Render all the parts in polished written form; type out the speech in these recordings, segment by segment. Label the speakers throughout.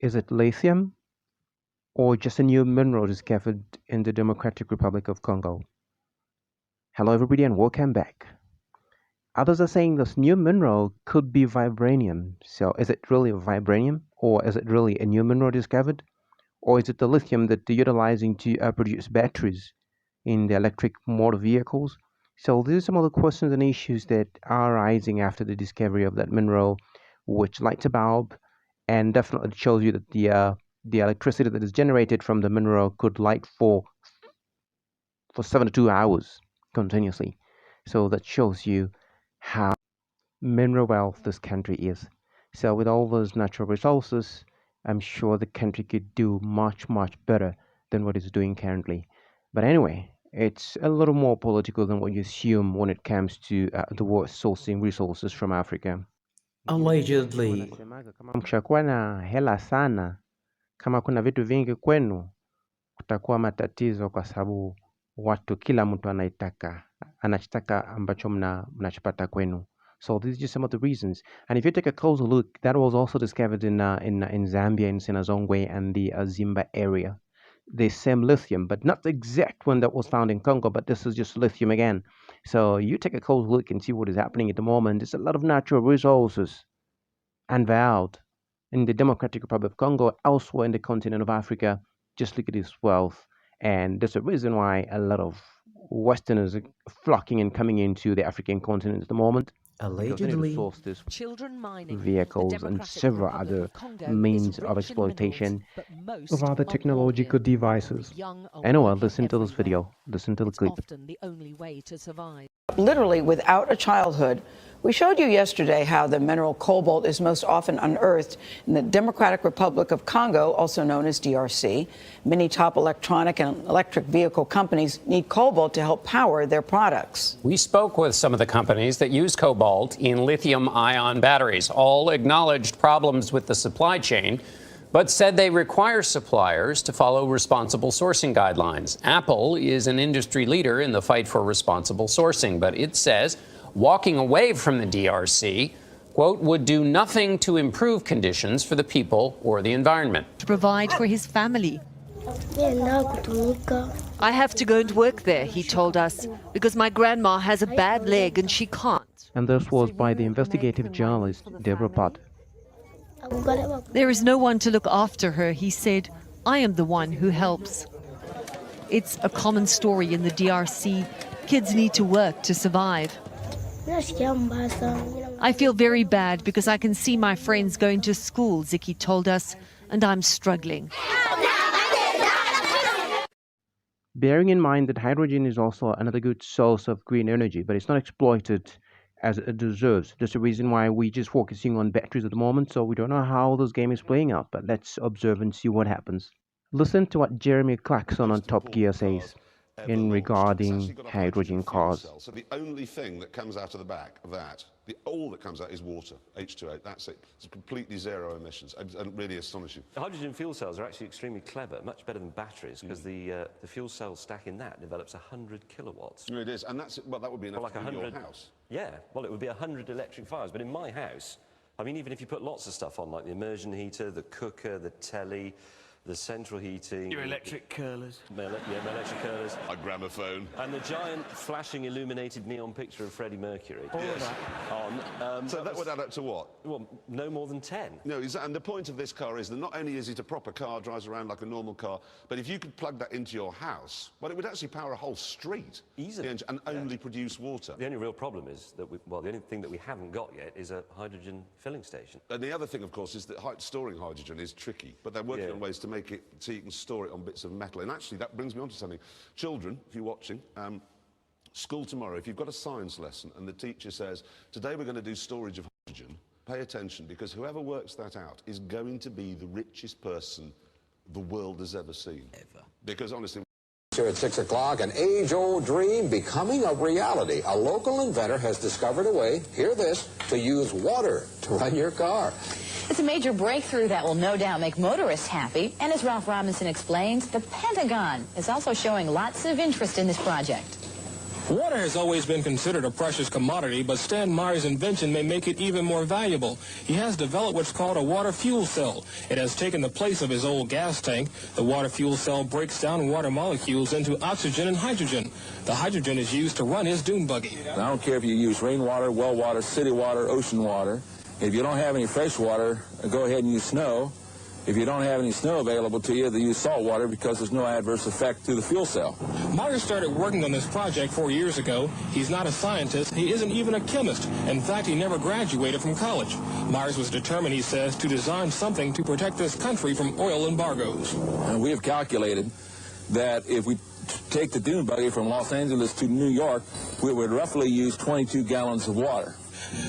Speaker 1: Is it lithium or just a new mineral discovered in the Democratic Republic of Congo? Hello, everybody, and welcome back. Others are saying this new mineral could be vibranium. So, is it really vibranium, or is it really a new mineral discovered, or is it the lithium that they're utilizing to produce batteries in the electric motor vehicles? So, these are some of the questions and issues that are rising after the discovery of that mineral, which lights a bulb and definitely shows you that the electricity that is generated from the mineral could light for 72 hours continuously. So that shows you how mineral wealth this country is. So with all those natural resources, I'm sure the country could do much, much better than what it's doing currently. But anyway, it's a little more political than what you assume when it comes to the war sourcing resources from Africa.
Speaker 2: Allegedly.
Speaker 1: Kama mkishakuwa na hela sana, kama kuna vitu vingi kwenu, kutakuwa matatizo kwa sababu kila mtu anachotaka ambacho mnachopata kwenu. So these are just some of the reasons. And if you take a closer look, that was also discovered in Zambia, in Sinazongwe and the Zimba area. The same lithium, but not the exact one that was found in Congo, but this is just lithium again. So you take a close look and see what is happening at the moment. There's a lot of natural resources unveiled in the Democratic Republic of Congo, elsewhere in the continent of Africa. Just look at this wealth. And there's a reason why a lot of Westerners are flocking and coming into the African continent at the moment. Because they need to
Speaker 2: Allegedly.
Speaker 1: source this
Speaker 3: Children mining.
Speaker 1: vehicles and several other means of exploitation of other technological devices. Anyway, listen to this video. Listen to the clip.
Speaker 3: Often the only way to survive.
Speaker 4: Literally without a childhood. We showed you yesterday how the mineral cobalt is most often unearthed in the Democratic Republic of Congo, also known as DRC. Many top electronic and electric vehicle companies need cobalt to help power their products.
Speaker 5: We spoke with some of the companies that use cobalt in lithium-ion batteries. All acknowledged problems with the supply chain, but said they require suppliers to follow responsible sourcing guidelines. Apple is an industry leader in the fight for responsible sourcing, but it says walking away from the DRC, quote, would do nothing to improve conditions for the people or the environment.
Speaker 3: To provide for his family. I have to go and work there, he told us, because my grandma has a bad leg and she can't.
Speaker 1: And this was by the investigative journalist Deborah Pott.
Speaker 3: There is no one to look after her, he said. I am the one who helps. It's a common story in the DRC. Kids need to work to survive. I feel very bad because I can see my friends going to school, Ziki told us, and I'm struggling.
Speaker 1: Bearing in mind that hydrogen is also another good source of green energy, but it's not exploited as it deserves. That's the reason why we're just focusing on batteries at the moment, so we don't know how this game is playing out, but let's observe and see what happens. Listen to what Jeremy Clarkson on Top Gear says in regarding hydrogen cars.
Speaker 6: So the only thing that comes out of the back of that, all that comes out is water, H2O, that's it. It's completely zero emissions, and really astonishing.
Speaker 7: The hydrogen fuel cells are actually extremely clever, much better than batteries, because the fuel cell stack in that develops 100 kilowatts.
Speaker 6: It is, and that's, well, that would be enough
Speaker 7: like
Speaker 6: for your house.
Speaker 7: Yeah, well, it would be 100 electric fires, but in my house, I mean, even if you put lots of stuff on, like the immersion heater, the cooker, the telly, the central heating.
Speaker 2: Your electric curlers.
Speaker 7: My electric curlers.
Speaker 6: A gramophone.
Speaker 7: And the giant flashing illuminated neon picture of Freddie Mercury.
Speaker 6: Yes. So that would add up to what?
Speaker 7: Well, no more than 10.
Speaker 6: No, and the point of this car is that not only is it a proper car, drives around like a normal car, but if you could plug that into your house, well, it would actually power a whole street.
Speaker 7: Easily.
Speaker 6: And only produce water.
Speaker 7: The only real problem is that, the only thing that we haven't got yet is a hydrogen filling station.
Speaker 6: And the other thing, of course, is that storing hydrogen is tricky, but they're working on ways to make it so you can store it on bits of metal. And actually, that brings me on to something. Children, if you're watching, school tomorrow, if you've got a science lesson and the teacher says, today we're going to do storage of hydrogen, pay attention, because whoever works that out is going to be the richest person the world has ever seen. Because honestly...
Speaker 8: Here at 6 o'clock, an age-old dream becoming a reality. A local inventor has discovered a way, hear this, to use water to run your car.
Speaker 9: It's a major breakthrough that will no doubt make motorists happy. And as Ralph Robinson explains, the Pentagon is also showing lots of interest in this project.
Speaker 10: Water has always been considered a precious commodity, but Stan Meyer's invention may make it even more valuable. He has developed what's called a water fuel cell. It has taken the place of his old gas tank. The water fuel cell breaks down water molecules into oxygen and hydrogen. The hydrogen is used to run his dune buggy.
Speaker 11: I don't care if you use rainwater, well water, city water, ocean water. If you don't have any fresh water, go ahead and use snow. If you don't have any snow available to you, they use salt water because there's no adverse effect to the fuel cell.
Speaker 10: Meyer started working on this project 4 years ago. He's not a scientist. He isn't even a chemist. In fact, he never graduated from college. Myers was determined, he says, to design something to protect this country from oil embargoes.
Speaker 11: And we have calculated that if we take the dune buggy from Los Angeles to New York, we would roughly use 22 gallons of water.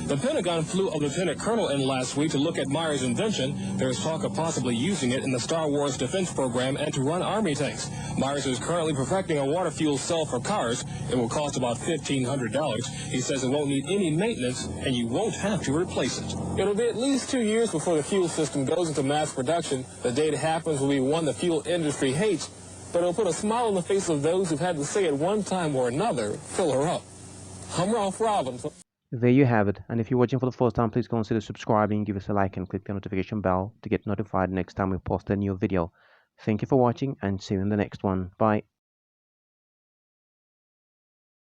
Speaker 10: The Pentagon flew a lieutenant colonel in last week to look at Meyer's invention. There's talk of possibly using it in the Star Wars defense program and to run Army tanks. Myers is currently perfecting a water fuel cell for cars. It will cost about $1,500. He says it won't need any maintenance, and you won't have to replace it. It'll be at least 2 years before the fuel system goes into mass production. The day it happens will be one the fuel industry hates, but it'll put a smile on the face of those who've had to say at one time or another, fill her up. I'm Ralph Robbins.
Speaker 1: There you have it. And if you're watching for the first time, please consider subscribing, give us a like, and click the notification bell to get notified next time we post a new video. Thank you for watching, and see you in the next one. Bye.